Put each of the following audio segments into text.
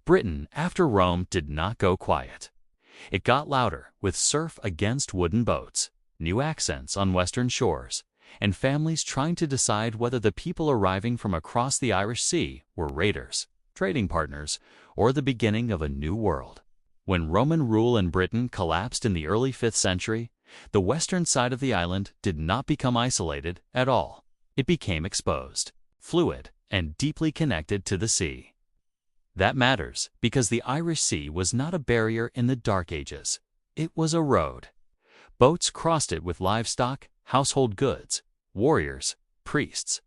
Britain, after Rome, did not go quiet. It got louder, with surf against wooden boats, new accents on western shores, and families trying to decide whether the people arriving from across the Irish Sea were raiders, trading partners, or the beginning of a new world. When Roman rule in Britain collapsed in the early 5th century, the western side of the island did not become isolated at all. It became exposed, fluid, and deeply connected to the sea. That matters because the Irish Sea was not a barrier in the Dark Ages. It was a road. Boats crossed it with livestock, household goods, warriors, priests,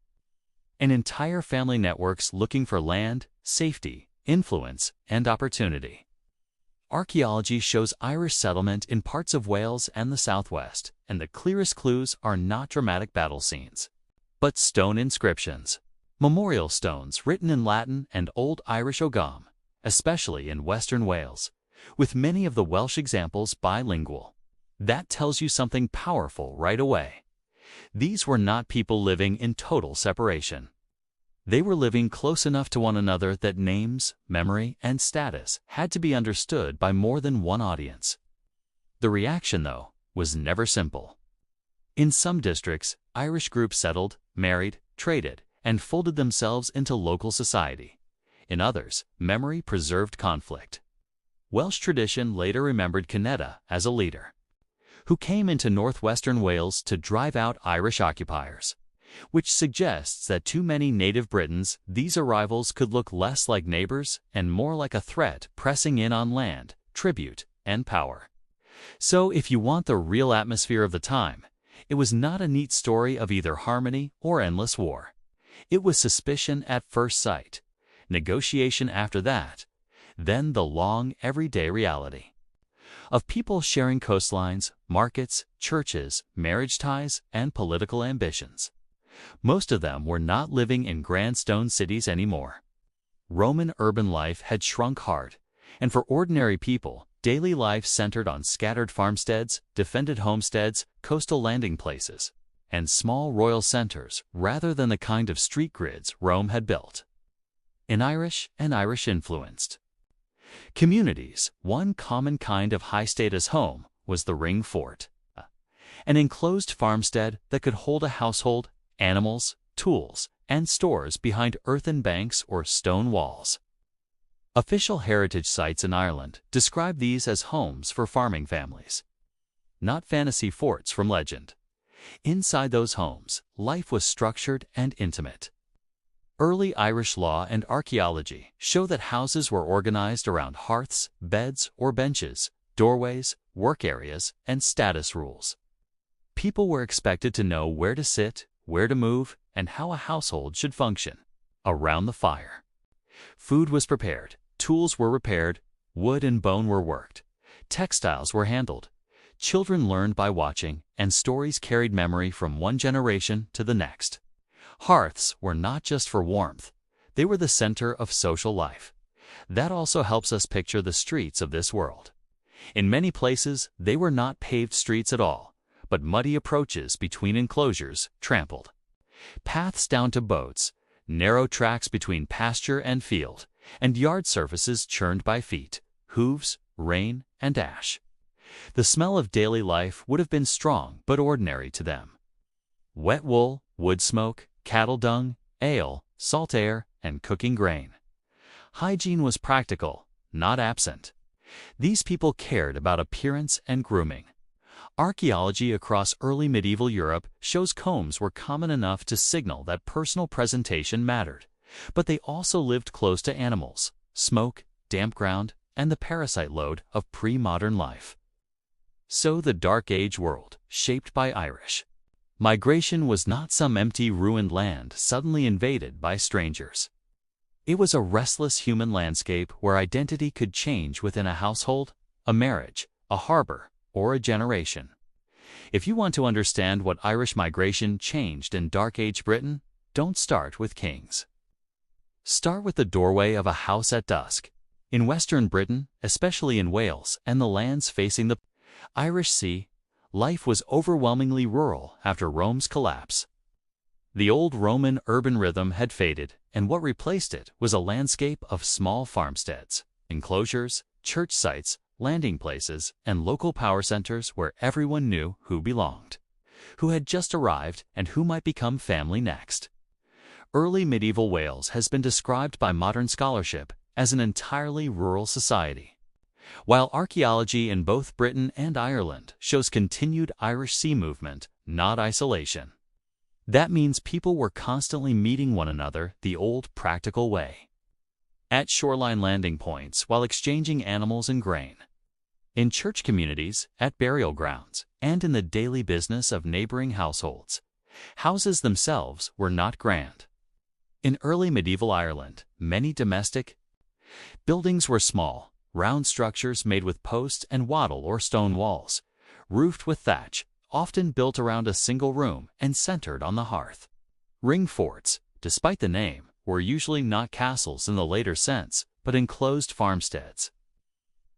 and entire family networks looking for land, safety, influence, and opportunity. Archaeology shows Irish settlement in parts of Wales and the southwest, and the clearest clues are not dramatic battle scenes, but stone inscriptions, memorial stones written in Latin and Old Irish Ogam, especially in western Wales, with many of the Welsh examples bilingual. That tells you something powerful right away. These were not people living in total separation. They were living close enough to one another that names, memory, and status had to be understood by more than one audience. The reaction, though, was never simple. In some districts, Irish groups settled, married, traded, and folded themselves into local society. In others, memory preserved conflict. Welsh tradition later remembered Cynedda as a leader, who came into northwestern Wales to drive out Irish occupiers, which suggests that to many native Britons, these arrivals could look less like neighbors and more like a threat pressing in on land, tribute, and power. So if you want the real atmosphere of the time, it was not a neat story of either harmony or endless war. It was suspicion at first sight, negotiation after that, then the long, everyday reality of people sharing coastlines, markets, churches, marriage ties, and political ambitions. Most of them were not living in grand stone cities anymore. Roman urban life had shrunk hard, and for ordinary people, daily life centered on scattered farmsteads, defended homesteads, coastal landing places, and small royal centers rather than the kind of street grids Rome had built. In Irish and Irish-influenced communities, one common kind of high-status home was the ring fort, an enclosed farmstead that could hold a household, animals, tools, and stores behind earthen banks or stone walls. Official heritage sites in Ireland describe these as homes for farming families, not fantasy forts from legend. Inside those homes, life was structured and intimate. Early Irish law and archaeology show that houses were organized around hearths, beds or benches, doorways, work areas, and status rules. People were expected to know where to sit, where to move, and how a household should function around the fire. Food was prepared, tools were repaired, wood and bone were worked, textiles were handled, children learned by watching, and stories carried memory from one generation to the next. Hearths were not just for warmth, they were the center of social life. That also helps us picture the streets of this world. In many places, they were not paved streets at all, but muddy approaches between enclosures trampled. Paths down to boats, narrow tracks between pasture and field, and yard surfaces churned by feet, hooves, rain, and ash. The smell of daily life would have been strong but ordinary to them. Wet wool, wood smoke, cattle dung, ale, salt air, and cooking grain. Hygiene was practical, not absent. These people cared about appearance and grooming. Archaeology across early medieval Europe shows combs were common enough to signal that personal presentation mattered, but they also lived close to animals, smoke, damp ground, and the parasite load of pre-modern life. So the Dark Age world, shaped by Irish migration, was not some empty, ruined land suddenly invaded by strangers. It was a restless human landscape where identity could change within a household, a marriage, a harbor, or a generation. If you want to understand what Irish migration changed in Dark Age Britain, don't start with kings. Start with the doorway of a house at dusk. In Western Britain, especially in Wales and the lands facing the Irish Sea, life was overwhelmingly rural after Rome's collapse. The old Roman urban rhythm had faded, and what replaced it was a landscape of small farmsteads, enclosures, church sites, landing places, and local power centers where everyone knew who belonged, who had just arrived, and who might become family next. Early medieval Wales has been described by modern scholarship as an entirely rural society, while archaeology in both Britain and Ireland shows continued Irish sea movement, not isolation. That means people were constantly meeting one another the old practical way, at shoreline landing points while exchanging animals and grain, in church communities, at burial grounds, and in the daily business of neighboring households. Houses themselves were not grand. In early medieval Ireland, many domestic buildings were small, round structures made with posts and wattle or stone walls, roofed with thatch, often built around a single room and centered on the hearth. Ring forts, despite the name, were usually not castles in the later sense, but enclosed farmsteads,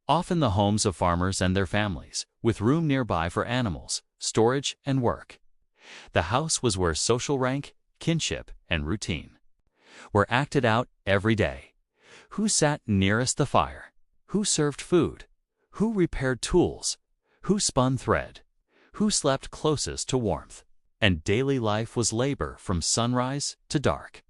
often the homes of farmers and their families, with room nearby for animals, storage, and work. The house was where social rank, kinship, and routine were acted out every day. Who sat nearest the fire? Who served food? Who repaired tools? Who spun thread? Who slept closest to warmth? And daily life was labor from sunrise to dark.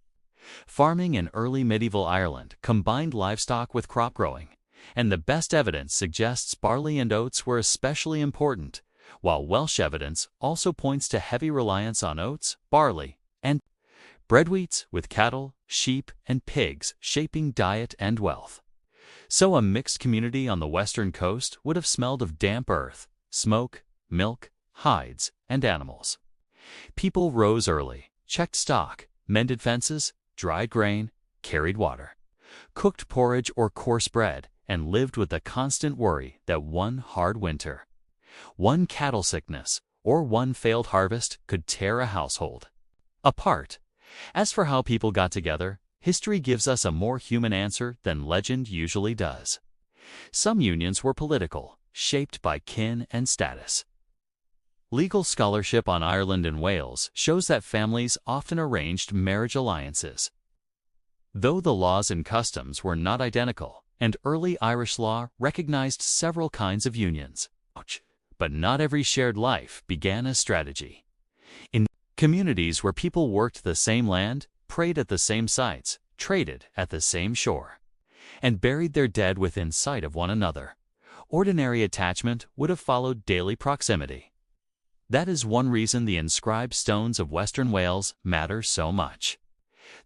Farming in early medieval Ireland combined livestock with crop growing, and the best evidence suggests barley and oats were especially important, while Welsh evidence also points to heavy reliance on oats, barley, and breadwheats, with cattle, sheep, and pigs shaping diet and wealth. So a mixed community on the western coast would have smelled of damp earth, smoke, milk, hides, and animals. People rose early, checked stock, mended fences, dried grain, carried water, cooked porridge or coarse bread, and lived with the constant worry that one hard winter, one cattle sickness, or one failed harvest could tear a household apart. As for how people got together, history gives us a more human answer than legend usually does. Some unions were political, shaped by kin and status. Legal scholarship on Ireland and Wales shows that families often arranged marriage alliances, though the laws and customs were not identical, and early Irish law recognized several kinds of unions. But not every shared life began as strategy. In communities where people worked the same land, prayed at the same sites, traded at the same shore, and buried their dead within sight of one another, ordinary attachment would have followed daily proximity. That is one reason the inscribed stones of Western Wales matter so much.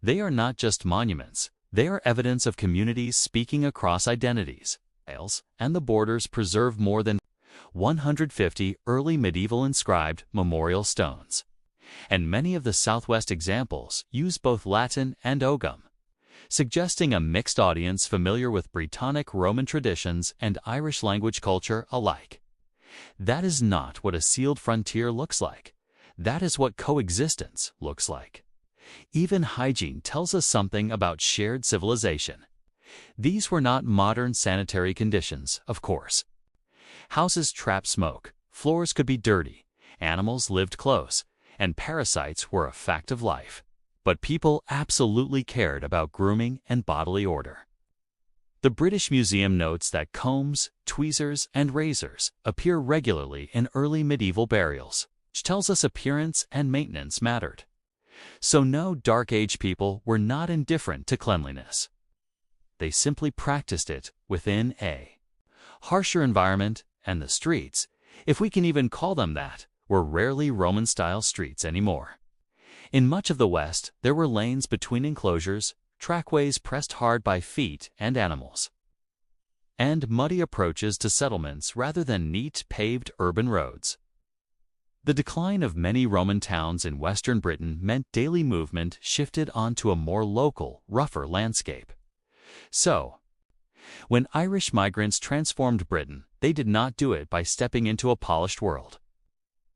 They are not just monuments, they are evidence of communities speaking across identities. Wales and the borders preserve more than 150 early medieval inscribed memorial stones, and many of the Southwest examples use both Latin and Ogham, suggesting a mixed audience familiar with Brittonic Roman traditions and Irish language culture alike. That is not what a sealed frontier looks like. That is what coexistence looks like. Even hygiene tells us something about shared civilization. These were not modern sanitary conditions, of course. Houses trapped smoke, floors could be dirty, animals lived close, and parasites were a fact of life. But people absolutely cared about grooming and bodily odor. The British Museum notes that combs, tweezers, and razors appear regularly in early medieval burials, which tells us appearance and maintenance mattered. So no Dark Age people were not indifferent to cleanliness. They simply practiced it within a harsher environment, and the streets, if we can even call them that, were rarely Roman-style streets anymore. In much of the West, there were lanes between enclosures, trackways pressed hard by feet and animals, and muddy approaches to settlements rather than neat paved urban roads. The decline of many Roman towns in western Britain meant daily movement shifted onto a more local, rougher landscape. So, when Irish migrants transformed Britain, they did not do it by stepping into a polished world.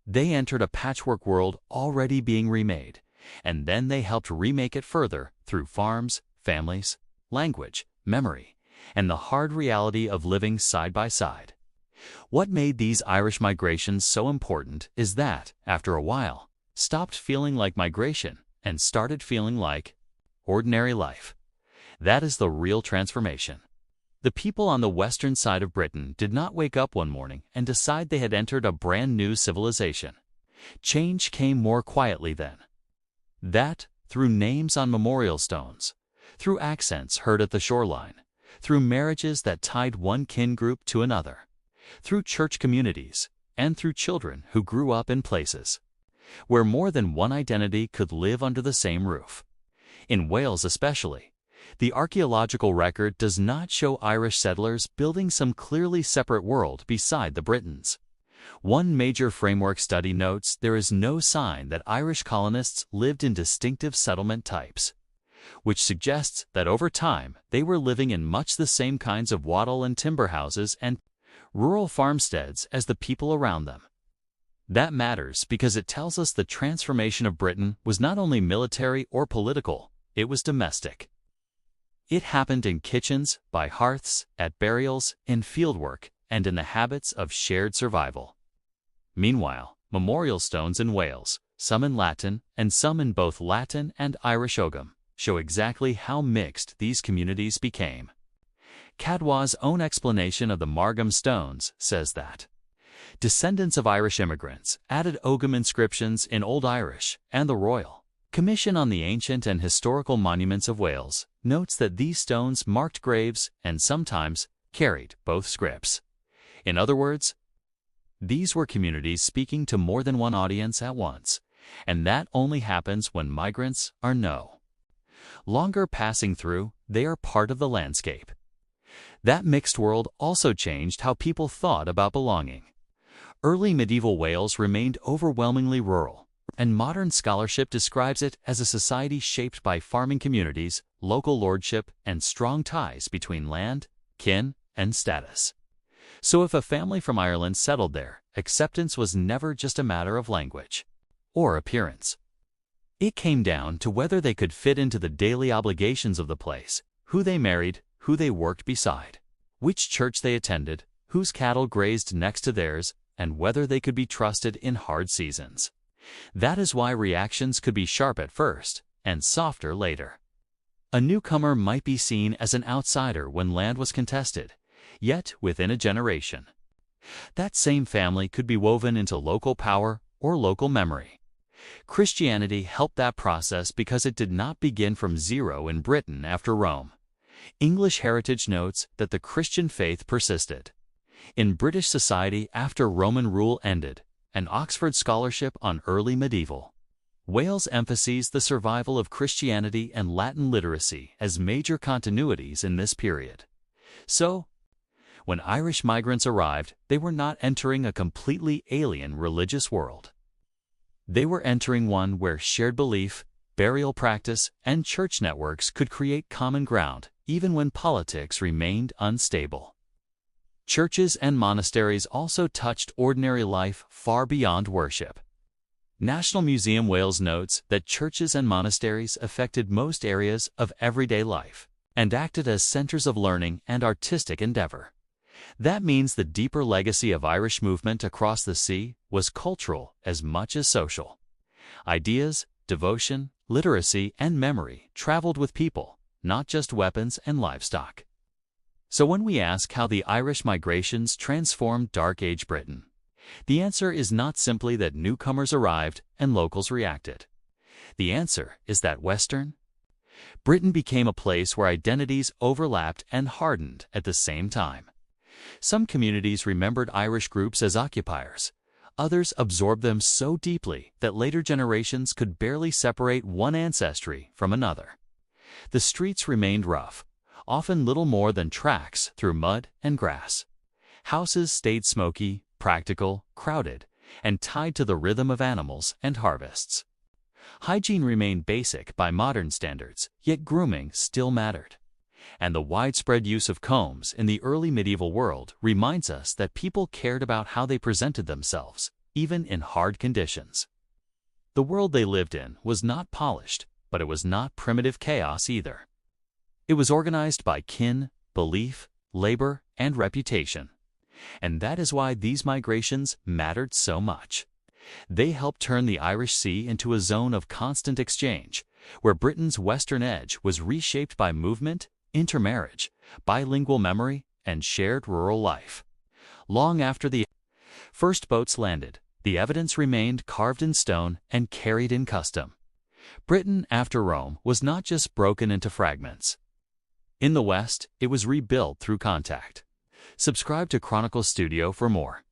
They entered a patchwork world already being remade, and then they helped remake it further through farms, families, language, memory, and the hard reality of living side by side. What made these Irish migrations so important is that, after a while, stopped feeling like migration and started feeling like ordinary life. That is the real transformation. The people on the western side of Britain did not wake up one morning and decide they had entered a brand new civilization. Change came more quietly then. That, through names on memorial stones, through accents heard at the shoreline, through marriages that tied one kin group to another, through church communities, and through children who grew up in places where more than one identity could live under the same roof. In Wales especially, the archaeological record does not show Irish settlers building some clearly separate world beside the Britons. One major framework study notes there is no sign that Irish colonists lived in distinctive settlement types, which suggests that over time they were living in much the same kinds of wattle and timber houses and rural farmsteads as the people around them. That matters because it tells us the transformation of Britain was not only military or political, it was domestic. It happened in kitchens, by hearths, at burials, in fieldwork, and in the habits of shared survival. Meanwhile, memorial stones in Wales, some in Latin and some in both Latin and Irish Ogham, show exactly how mixed these communities became. Cadwall's own explanation of the Margam stones says that descendants of Irish immigrants added Ogham inscriptions in Old Irish, and the Royal Commission on the Ancient and Historical Monuments of Wales notes that these stones marked graves and sometimes carried both scripts. In other words, these were communities speaking to more than one audience at once, and that only happens when migrants are no longer passing through, they are part of the landscape. That mixed world also changed how people thought about belonging. Early medieval Wales remained overwhelmingly rural, and modern scholarship describes it as a society shaped by farming communities, local lordship, and strong ties between land, kin, and status. So if a family from Ireland settled there, acceptance was never just a matter of language or appearance. It came down to whether they could fit into the daily obligations of the place, who they married, who they worked beside, which church they attended, whose cattle grazed next to theirs, and whether they could be trusted in hard seasons. That is why reactions could be sharp at first and softer later. A newcomer might be seen as an outsider when land was contested, yet within a generation, that same family could be woven into local power or local memory. Christianity helped that process because it did not begin from zero in Britain after Rome. English heritage notes that the Christian faith persisted in British society after Roman rule ended, and Oxford scholarship on early medieval Wales emphasized the survival of Christianity and Latin literacy as major continuities in this period. So, when Irish migrants arrived, they were not entering a completely alien religious world. They were entering one where shared belief, burial practice, and church networks could create common ground, even when politics remained unstable. Churches and monasteries also touched ordinary life far beyond worship. National Museum Wales notes that churches and monasteries affected most areas of everyday life and acted as centers of learning and artistic endeavor. That means the deeper legacy of Irish movement across the sea was cultural as much as social. Ideas, devotion, literacy, and memory traveled with people, not just weapons and livestock. So when we ask how the Irish migrations transformed Dark Age Britain, the answer is not simply that newcomers arrived and locals reacted. The answer is that Western Britain became a place where identities overlapped and hardened at the same time. Some communities remembered Irish groups as occupiers. Others absorbed them so deeply that later generations could barely separate one ancestry from another. The streets remained rough, often little more than tracks through mud and grass. Houses stayed smoky, practical, crowded, and tied to the rhythm of animals and harvests. Hygiene remained basic by modern standards, yet grooming still mattered. And the widespread use of combs in the early medieval world reminds us that people cared about how they presented themselves, even in hard conditions. The world they lived in was not polished, but it was not primitive chaos either. It was organized by kin, belief, labor, and reputation. And that is why these migrations mattered so much. They helped turn the Irish Sea into a zone of constant exchange, where Britain's western edge was reshaped by movement, intermarriage, bilingual memory, and shared rural life. Long after the first boats landed, the evidence remained carved in stone and carried in custom. Britain after Rome was not just broken into fragments. In the West, it was rebuilt through contact. Subscribe to Chronicle Studio for more.